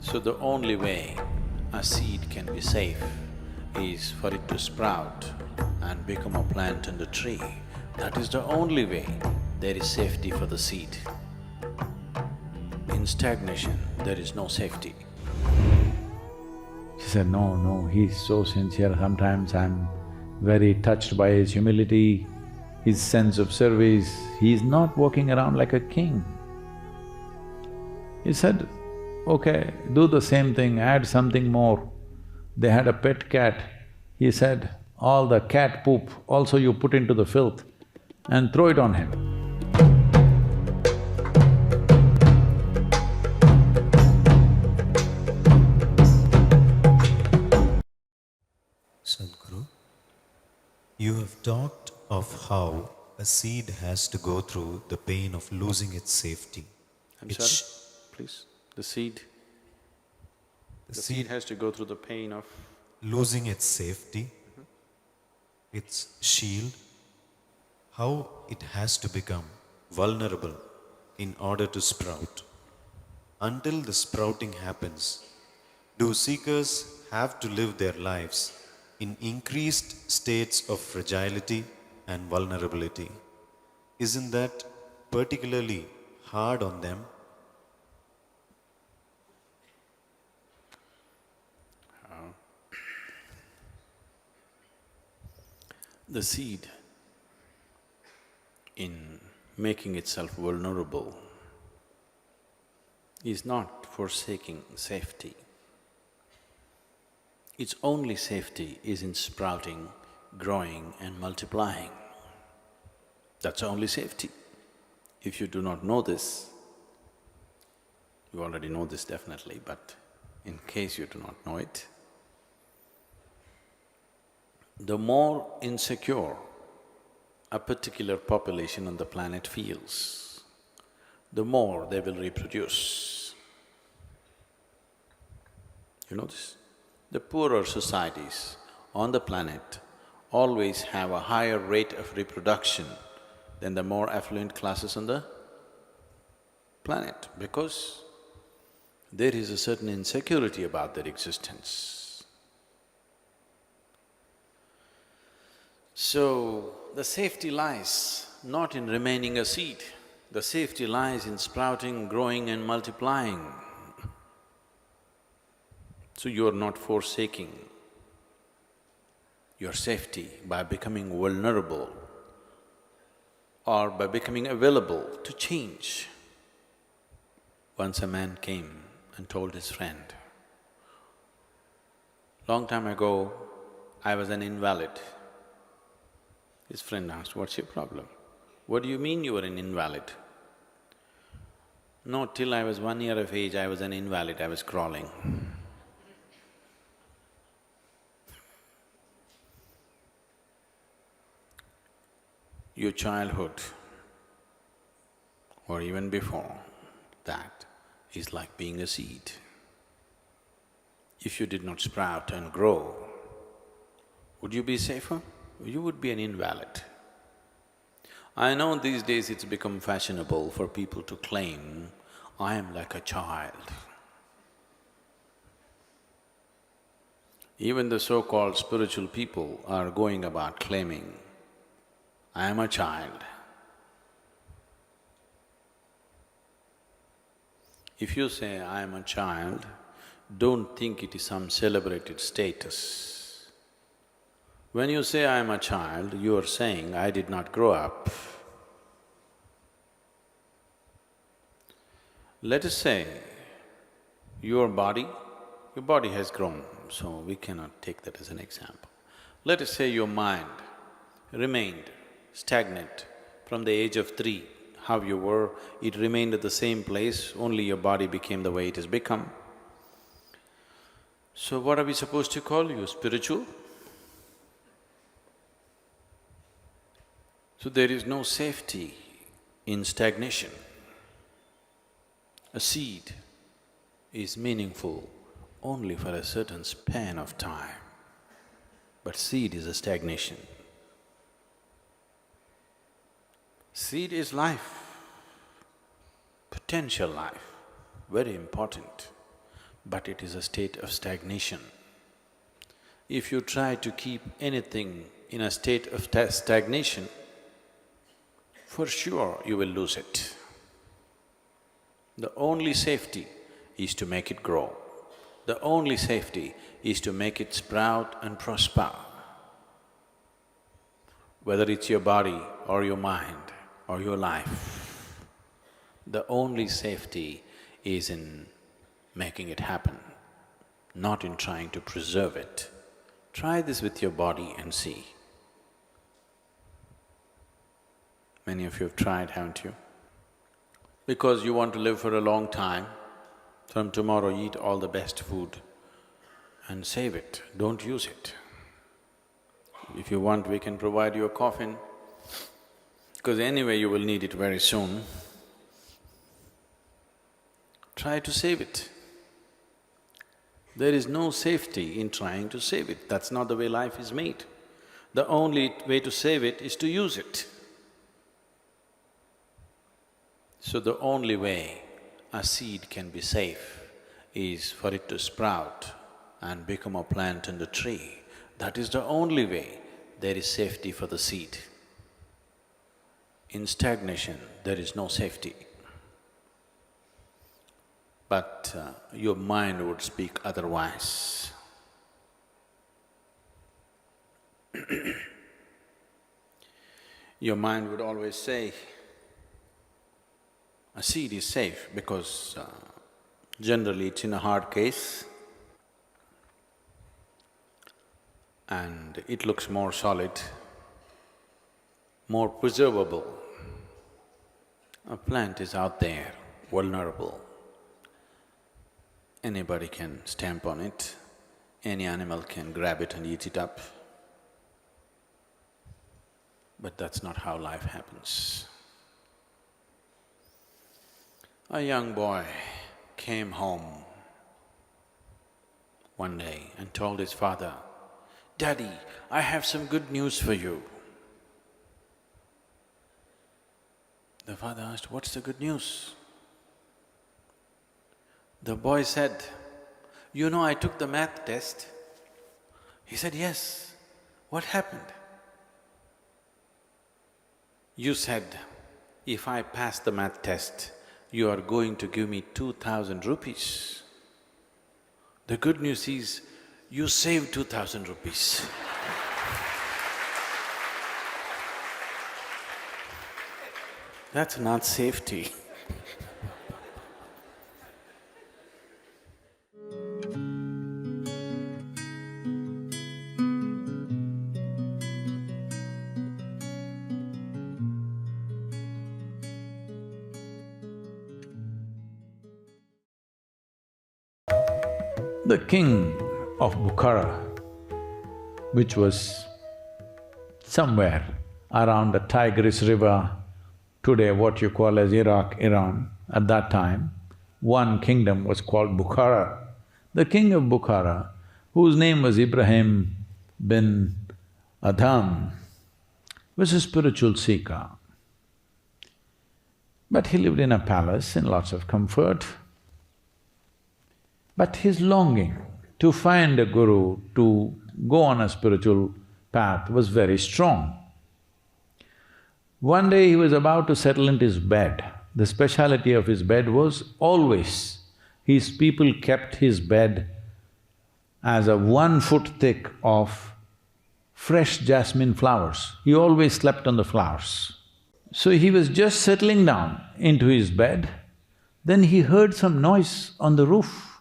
So the only way a seed can be safe is for it to sprout and become a plant and a tree. That is the only way there is safety for the seed. In stagnation, there is no safety. She said, no, he's so sincere, sometimes I'm very touched by his humility, his sense of service, he's not walking around like a king. He said, okay, do the same thing, add something more. They had a pet cat. He said, all the cat poop also you put into the filth and throw it on him. Sadhguru, you have talked of how a seed has to go through the pain of losing its safety. I'm sorry, please. The seed has to go through the pain of… Losing its safety, its shield, how it has to become vulnerable in order to sprout. Until the sprouting happens, do seekers have to live their lives in increased states of fragility and vulnerability? Isn't that particularly hard on them? The seed, in making itself vulnerable, is not forsaking safety. Its only safety is in sprouting, growing and multiplying. That's the only safety. If you do not know this, you already know this definitely, but in case you do not know it, the more insecure a particular population on the planet feels, the more they will reproduce. You know this? The poorer societies on the planet always have a higher rate of reproduction than the more affluent classes on the planet, because there is a certain insecurity about their existence. So, the safety lies not in remaining a seed, the safety lies in sprouting, growing and multiplying. So you are not forsaking your safety by becoming vulnerable or by becoming available to change. Once a man came and told his friend, long time ago, I was an invalid. His friend asked, what's your problem? What do you mean you were an invalid? No, till I was 1 year of age, I was an invalid, I was crawling. Your childhood, or even before that, is like being a seed. If you did not sprout and grow, would you be safer? You would be an invalid. I know these days it's become fashionable for people to claim, I am like a child. Even the so-called spiritual people are going about claiming, I am a child. If you say, I am a child, don't think it is some celebrated status. When you say, I am a child, you are saying, I did not grow up. Let us say, your body has grown, so we cannot take that as an example. Let us say your mind remained stagnant from the age of 3, how you were, it remained at the same place, only your body became the way it has become. So what are we supposed to call you, spiritual? So there is no safety in stagnation. A seed is meaningful only for a certain span of time, but seed is a stagnation. Seed is life, potential life, very important. but it is a state of stagnation. If you try to keep anything in a state of stagnation, for sure you will lose it. The only safety is to make it grow. The only safety is to make it sprout and prosper. Whether it's your body or your mind or your life, the only safety is in making it happen, not in trying to preserve it. Try this with your body and see. Many of you have tried, haven't you? Because you want to live for a long time, from tomorrow eat all the best food and save it, don't use it. If you want, we can provide you a coffin, because anyway you will need it very soon. Try to save it. There is no safety in trying to save it, that's not the way life is made. The only way to save it is to use it. So the only way a seed can be safe is for it to sprout and become a plant and a tree. That is the only way there is safety for the seed. In stagnation, there is no safety. But your mind would speak otherwise. Your mind would always say, a seed is safe because generally it's in a hard case and it looks more solid, more preservable. A plant is out there, vulnerable. Anybody can stamp on it, any animal can grab it and eat it up. But that's not how life happens. A young boy came home one day and told his father, "Daddy, I have some good news for you." The father asked, "What's the good news?" The boy said, "You know, I took the math test." He said, "Yes, what happened?" "You said, if I pass the math test, you are going to give me 2,000 rupees. The good news is, you saved 2,000 rupees. That's not safety. The king of Bukhara, which was somewhere around the Tigris River, today what you call as Iraq, Iran, at that time, one kingdom was called Bukhara. The king of Bukhara, whose name was Ibrahim bin Adham, was a spiritual seeker. But he lived in a palace in lots of comfort. But his longing to find a guru, to go on a spiritual path was very strong. One day he was about to settle into his bed. The speciality of his bed was always his people kept his bed as a 1 foot thick of fresh jasmine flowers. He always slept on the flowers. So he was just settling down into his bed, then he heard some noise on the roof.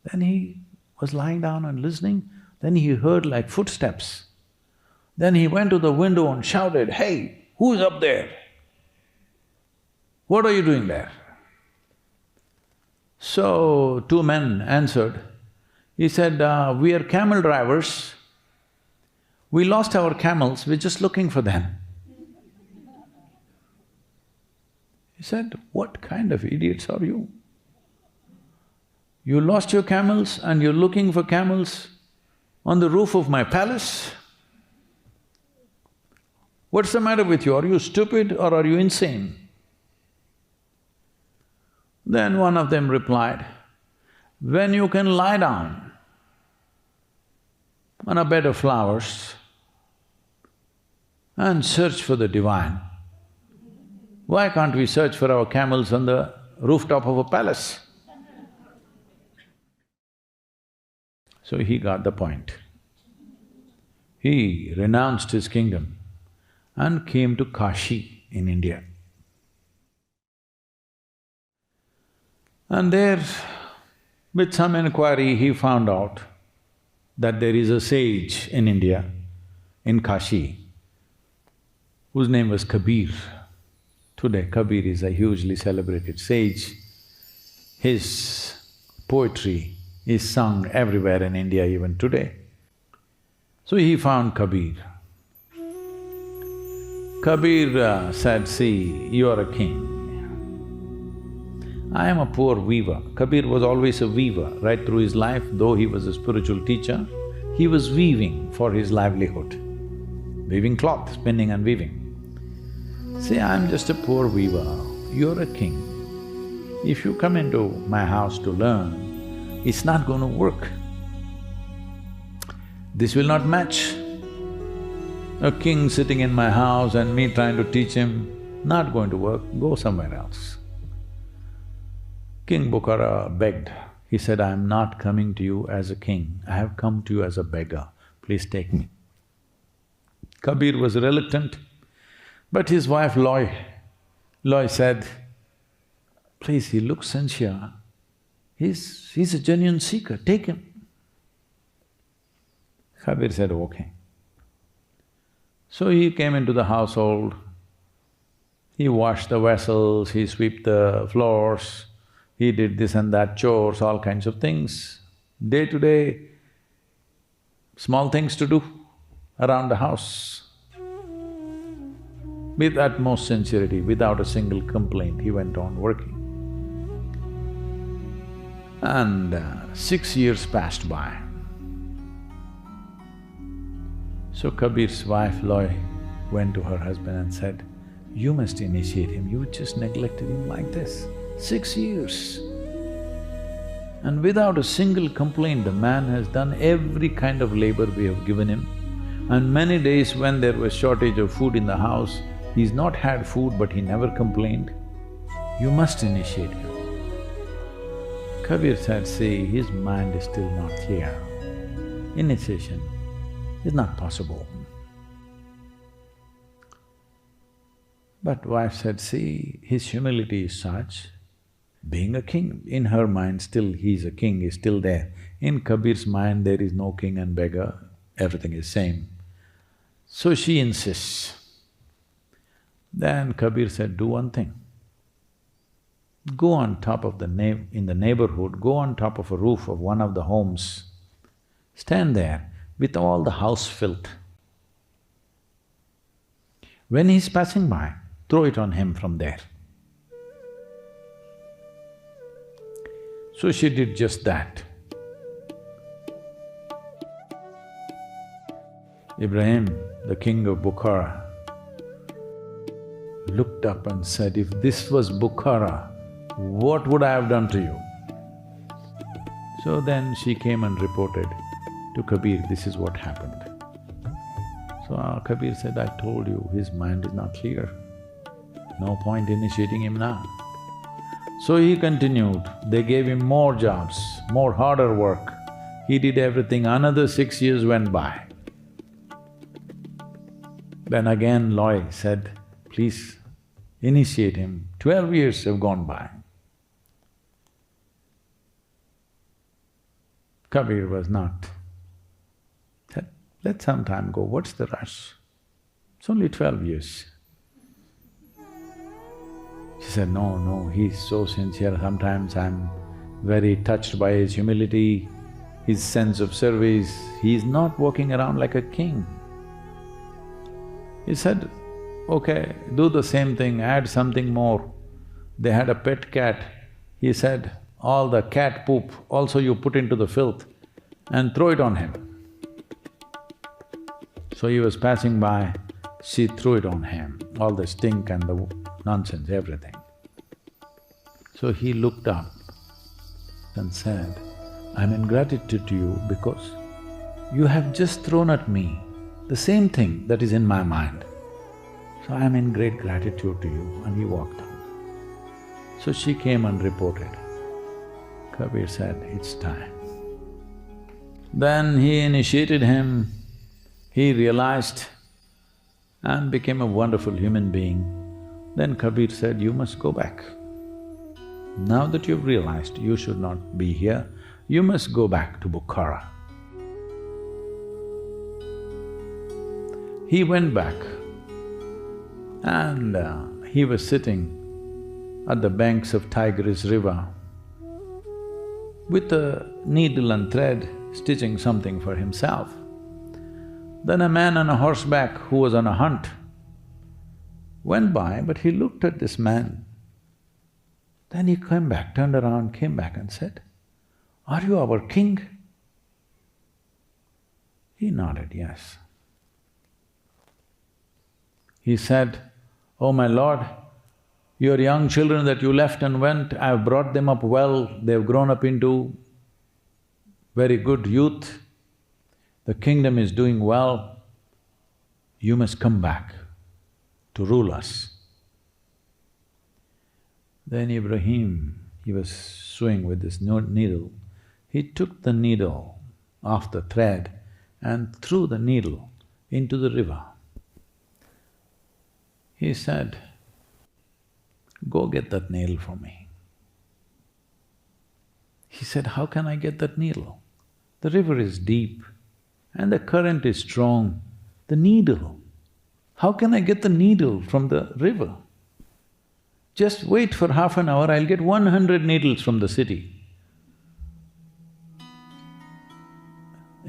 Then he was lying down and listening, then he heard like footsteps. Then he went to the window and shouted, "Hey, who's up there? What are you doing there?" So, 2 men answered. He said, "We are camel drivers. We lost our camels, we're just looking for them." He said, "What kind of idiots are you? You lost your camels and you're looking for camels on the roof of my palace? What's the matter with you? Are you stupid or are you insane?" Then one of them replied, When you can lie down on a bed of flowers and search for the divine, why can't we search for our camels on the rooftop of a palace? So he got the point. He renounced his kingdom and came to Kashi in India. And there, with some inquiry, he found out that there is a sage in India, in Kashi, whose name was Kabir. Today, Kabir is a hugely celebrated sage. His poetry is sung everywhere in India even today. So he found Kabir. Kabir said, see, you are a king. I am a poor weaver. Kabir was always a weaver. Right through his life, though he was a spiritual teacher, he was weaving for his livelihood. Weaving cloth, spinning and weaving. Say, I'm just a poor weaver, you're a king. If you come into my house to learn, it's not going to work. This will not match. A king sitting in my house and me trying to teach him, not going to work, go somewhere else. King Bukhara begged. He said, I am not coming to you as a king, I have come to you as a beggar, please take me. Kabir was reluctant, but his wife Loy said, please, he looks sincere, he's a genuine seeker, take him. Kabir said, okay. So he came into the household, he washed the vessels, he swept the floors, he did this and that chores, all kinds of things. Day to day, small things to do around the house. With utmost sincerity, without a single complaint, he went on working. And 6 years passed by. So Kabir's wife Loy went to her husband and said, you must initiate him, you just neglected him like this. 6 years. And without a single complaint, the man has done every kind of labor we have given him. And many days when there was shortage of food in the house, he's not had food but he never complained. You must initiate him. Kabir said, see, his mind is still not clear. Initiation is not possible. But wife said, see, his humility is such, being a king, in her mind still he's a king, is still there. In Kabir's mind there is no king and beggar, everything is same. So she insists. Then Kabir said, do one thing. Go on top of in the neighborhood, go on top of a roof of one of the homes, stand there with all the house filth. When he's passing by, throw it on him from there. So she did just that. Ibrahim, the king of Bukhara, looked up and said, if this was Bukhara, what would I have done to you? So then she came and reported to Kabir, this is what happened. So Kabir said, I told you, his mind is not clear, no point initiating him now. So he continued, they gave him more jobs, more harder work. He did everything, another 6 years went by. Then again Loy said, please initiate him. 12 years have gone by. Kabir was not. Said, let some time go, what's the rush? It's only 12 years. She said, no, he's so sincere, sometimes I'm very touched by his humility, his sense of service, he's not walking around like a king. He said, okay, do the same thing, add something more. They had a pet cat. He said, all the cat poop also you put into the filth and throw it on him. So he was passing by, she threw it on him, all the stink and the nonsense, everything. So he looked up and said, I'm in gratitude to you because you have just thrown at me the same thing that is in my mind. So I'm in great gratitude to you, and he walked out. So she came and reported. Kabir said, it's time. Then he initiated him, he realized and became a wonderful human being. Then Kabir said, you must go back. Now that you've realized you should not be here, you must go back to Bukhara. He went back and he was sitting at the banks of Tigris river with a needle and thread, stitching something for himself. Then a man on a horseback who was on a hunt went by, but he looked at this man. Then he came back, turned around, came back and said, are you our king? He nodded, yes. He said, oh my lord, your young children that you left and went, I've brought them up well, they've grown up into very good youth. The kingdom is doing well. You must come back to rule us. Then Ibrahim, he was sewing with this needle, he took the needle off the thread and threw the needle into the river. He said, go get that needle for me. He said, how can I get that needle? The river is deep and the current is strong. The needle, how can I get the needle from the river? Just wait for half an hour, I'll get 100 needles from the city.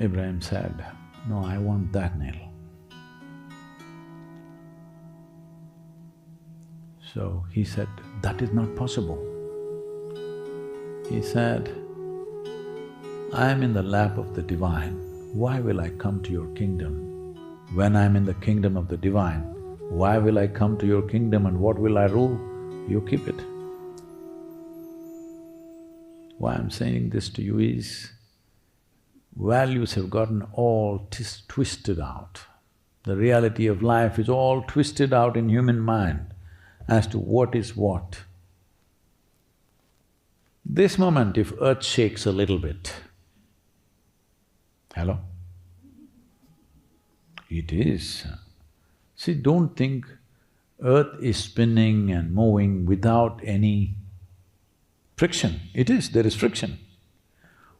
Ibrahim said, no, I want that needle. So he said, that is not possible. He said, I am in the lap of the divine, why will I come to your kingdom? When I'm in the kingdom of the divine, why will I come to your kingdom and what will I rule? You keep it. Why I'm saying this to you is, values have gotten all twisted out. The reality of life is all twisted out in human mind as to what is what. This moment, if earth shakes a little bit, hello? It is. See, don't think earth is spinning and moving without any friction. It is, there is friction.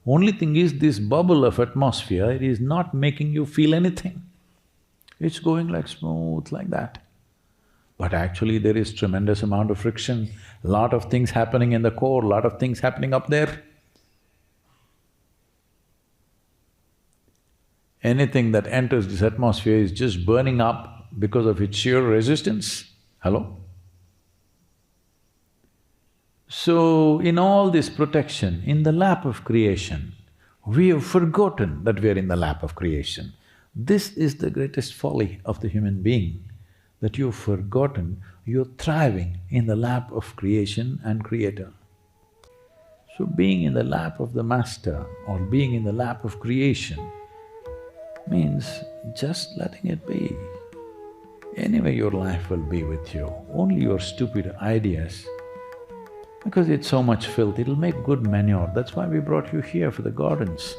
Only thing is, this bubble of atmosphere, it is not making you feel anything. It's going like smooth like that. But actually there is tremendous amount of friction, lot of things happening in the core, lot of things happening up there. Anything that enters this atmosphere is just burning up because of its sheer resistance. Hello? So, in all this protection, in the lap of creation, we have forgotten that we are in the lap of creation. This is the greatest folly of the human being, that you've forgotten you're thriving in the lap of creation and creator. So being in the lap of the master or being in the lap of creation means just letting it be. Anyway, your life will be with you, only your stupid ideas, because it's so much filth, it'll make good manure. That's why we brought you here for the gardens.